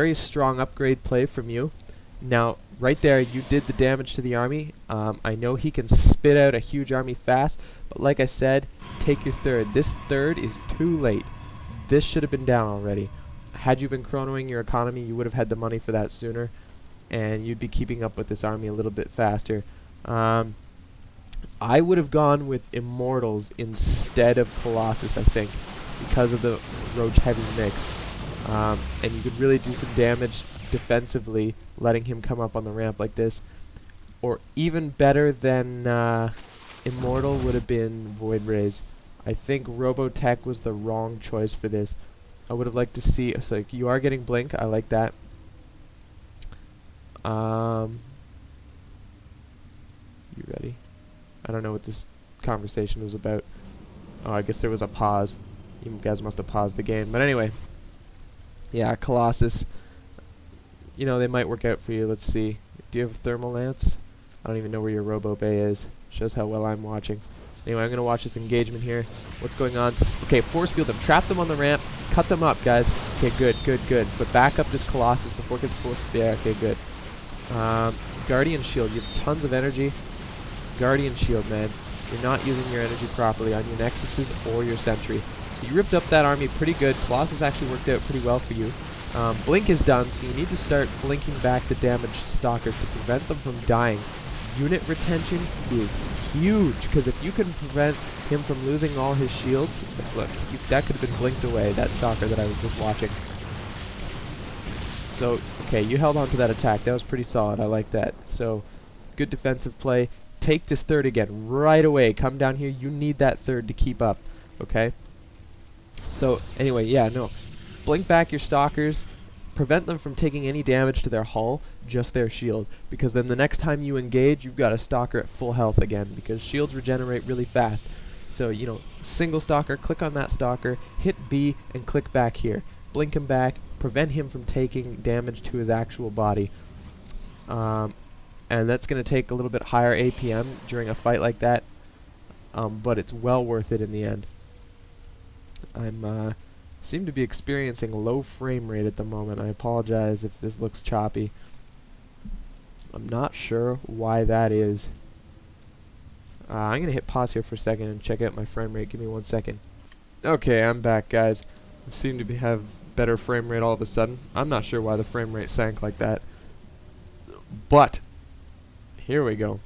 Very strong upgrade play from you. Now, right there, you did the damage to the army. I know he can spit out a huge army fast, but like I said, take your third. This third is too late. This should have been down already. Had you been chronoing your economy, you would have had the money for that sooner, and you'd be keeping up with this army a little bit faster. I would have gone with Immortals instead of Colossus, I think, because of the Roach Heavy mix. And you could really do some damage defensively, letting him come up on the ramp like this. Or even better than Immortal would have been Void Rays. I think Robotech was the wrong choice for this. I would have liked to see, so like, you are getting Blink, I like that. You ready? I don't know what this conversation was about. Oh, I guess there was a pause. You guys must have paused the game. But anyway, yeah, Colossus. You know, they might work out for you. Let's see. Do you have a Thermal Lance? I don't even know where your Robo Bay is. Shows how well I'm watching. Anyway, I'm going to watch this engagement here. What's going on? Okay, force field them. Trap them on the ramp. Cut them up, guys. Okay, good, good, good. But back up this Colossus before it gets forced. Yeah, okay, good. Guardian Shield. You have tons of energy. Guardian Shield, man. You're not using your energy properly on your Nexuses or your Sentry. So you ripped up that army pretty good. Colossus actually worked out pretty well for you. Blink is done, so you need to start blinking back the damaged Stalkers to prevent them from dying. Unit retention is huge, because if you can prevent him from losing all his shields, look, that could have been blinked away, that Stalker that I was just watching. So, okay, you held on to that attack. That was pretty solid. I like that. So, good defensive play. Take this third again right away. Come down here. You need that third to keep up, okay? So, anyway, yeah, no. Blink back your Stalkers. Prevent them from taking any damage to their hull, just their shield. Because then the next time you engage, you've got a Stalker at full health again, because shields regenerate really fast. So, you know, single Stalker, click on that Stalker, hit B, and click back here. Blink him back, prevent him from taking damage to his actual body. And that's going to take a little bit higher APM during a fight like that, but it's well worth it in the end. I'm seem to be experiencing low frame rate at the moment. I apologize if this looks choppy. I'm not sure why that is. I'm going to hit pause here for a second and check out my frame rate. Give me 1 second. Okay, I'm back, guys. I seem to have better frame rate all of a sudden. I'm not sure why the frame rate sank like that. But here we go.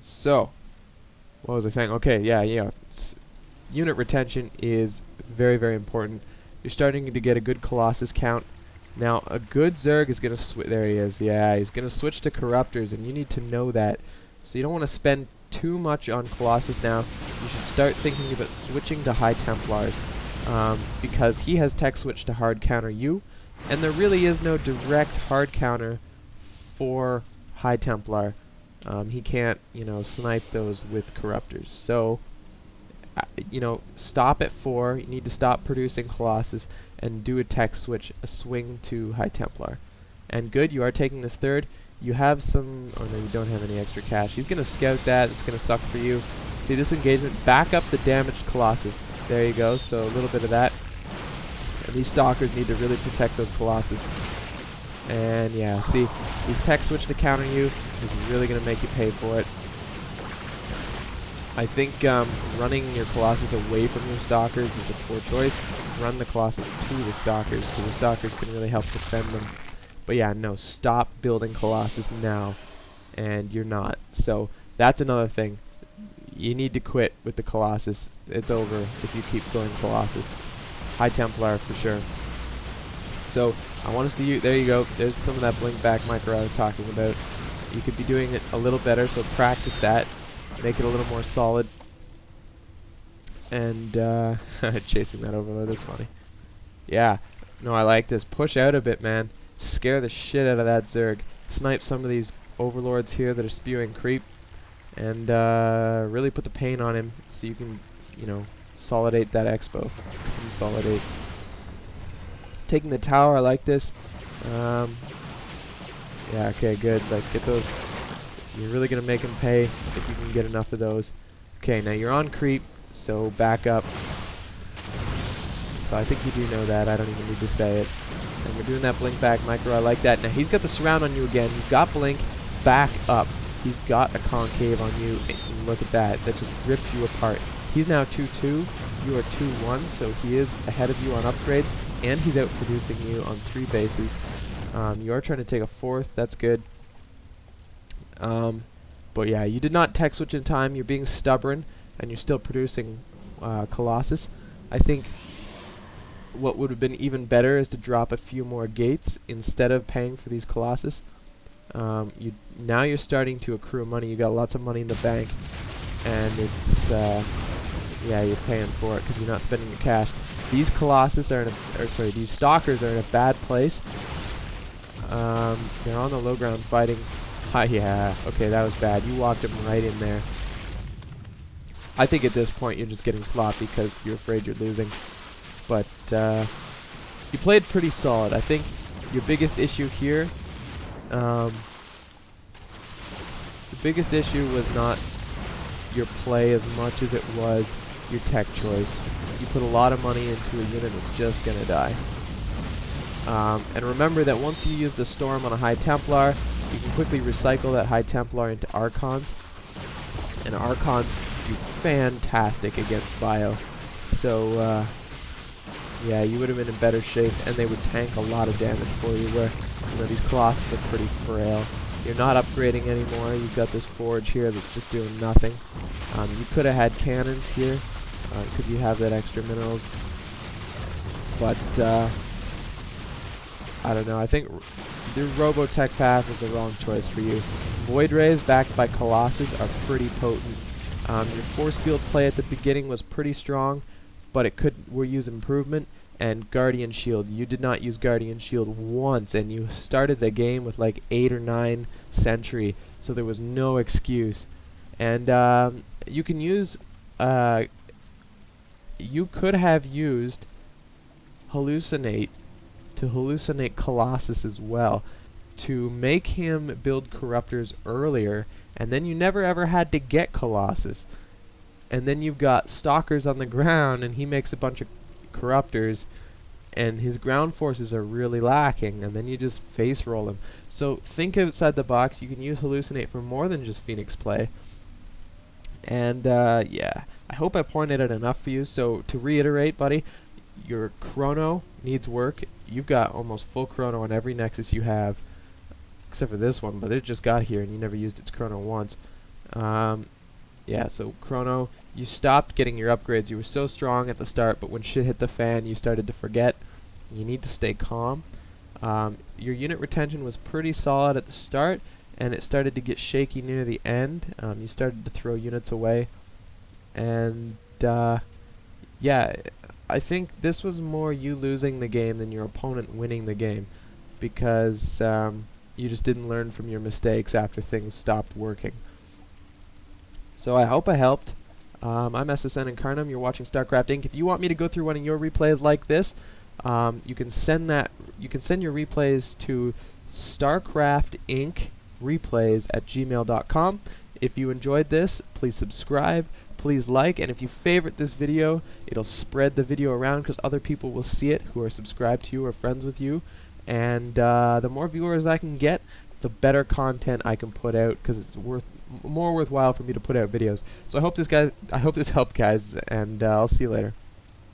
So, what was I saying? Okay, yeah. Unit retention is very, very important. You're starting to get a good Colossus count. Now, a good Zerg is going to switch. There he is. Yeah, he's going to switch to Corruptors, and you need to know that. So you don't want to spend too much on Colossus now. You should start thinking about switching to High Templars, because he has tech switch to hard counter you, and there really is no direct hard counter for High Templar. He can't, you know, snipe those with Corruptors. So, you know, stop at 4. You need to stop producing Colossus and do a tech switch, a swing to High Templar. And good, you are taking this third. You have some, oh no, you don't have any extra cash. He's going to scout that. It's going to suck for you. See this engagement? Back up the damaged Colossus. There you go. So a little bit of that. And these Stalkers need to really protect those Colossus. And yeah, see, these tech switch to counter you is really going to make you pay for it. I think running your Colossus away from your Stalkers is a poor choice. Run the Colossus to the Stalkers, so the Stalkers can really help defend them. But yeah, no, stop building Colossus now, and you're not. So that's another thing. You need to quit with the Colossus. It's over if you keep going Colossus. High Templar for sure. So I want to see you. There you go. There's some of that blink back micro I was talking about. You could be doing it a little better, so practice that. Make it a little more solid. And chasing that overload is funny. Yeah. No, I like this. Push out a bit, man. Scare the shit out of that Zerg. Snipe some of these overlords here that are spewing creep. And really put the pain on him so you can, you know, solidate that expo. Consolidate. Taking the tower, I like this. Yeah, okay, good. Like, get those. You're really going to make him pay if you can get enough of those. Okay, now you're on creep, so back up. So I think you do know that. I don't even need to say it. And we're doing that blink back micro. I like that. Now he's got the surround on you again. You've got blink. Back up. He's got a concave on you. And look at that. That just ripped you apart. He's now 2-2. You are 2-1. So he is ahead of you on upgrades. And he's out producing you on 3 bases. You are trying to take a 4th. That's good. But yeah, you did not tech switch in time. You're being stubborn. And you're still producing Colossus. I think what would have been even better is to drop a few more gates instead of paying for these Colossus. Now you're starting to accrue money. You got lots of money in the bank, and it's yeah, you're paying for it because you're not spending your cash. These Colossus are in these Stalkers are in a bad place. They're on the low ground fighting. Yeah, okay, that was bad. You walked him right in there. I think at this point you're just getting sloppy because you're afraid you're losing. But you played pretty solid. I think your biggest issue here, the biggest issue was not your play as much as it was your tech choice. You put a lot of money into a unit that's just going to die. And remember that once you use the Storm on a High Templar, you can quickly recycle that High Templar into Archons. And Archons do fantastic against Bio. So, yeah, you would have been in better shape, and they would tank a lot of damage for you, where, you know, these Colossus are pretty frail. You're not upgrading anymore. You've got this Forge here that's just doing nothing. You could have had cannons here, because you have that extra minerals. But, I don't know. I think the Robotech path is the wrong choice for you. Void Rays backed by Colossus are pretty potent. Your force field play at the beginning was pretty strong, but it could use improvement. And Guardian Shield, you did not use Guardian Shield once, and you started the game with like 8 or 9 Sentry, so there was no excuse. And you can use, you could have used Hallucinate to hallucinate Colossus as well, to make him build Corruptors earlier, and then you never ever had to get Colossus. And then you've got Stalkers on the ground, and he makes a bunch of Corruptors, and his ground forces are really lacking, and then you just face roll him. So think outside the box. You can use Hallucinate for more than just Phoenix play. And yeah, I hope I pointed out enough for you. So to reiterate, buddy, your Chrono needs work. You've got almost full Chrono on every Nexus you have, except for this one, but it just got here and you never used its Chrono once. Yeah, so Chrono, you stopped getting your upgrades. You were so strong at the start, but when shit hit the fan, you started to forget. You need to stay calm. Your unit retention was pretty solid at the start, and it started to get shaky near the end. You started to throw units away. And, yeah, I think this was more you losing the game than your opponent winning the game, because you just didn't learn from your mistakes after things stopped working. So I hope I helped. I'm SSN Incarnum. You're watching StarCraft Inc. If you want me to go through one of your replays like this, you can send your replays to starcraftincreplays@gmail.com. If you enjoyed this, please subscribe, please like, and if you favorite this video, it'll spread the video around because other people will see it who are subscribed to you or friends with you. And the more viewers I can get, the better content I can put out, because it's more worthwhile for me to put out videos. So I hope this helped, guys, and I'll see you later.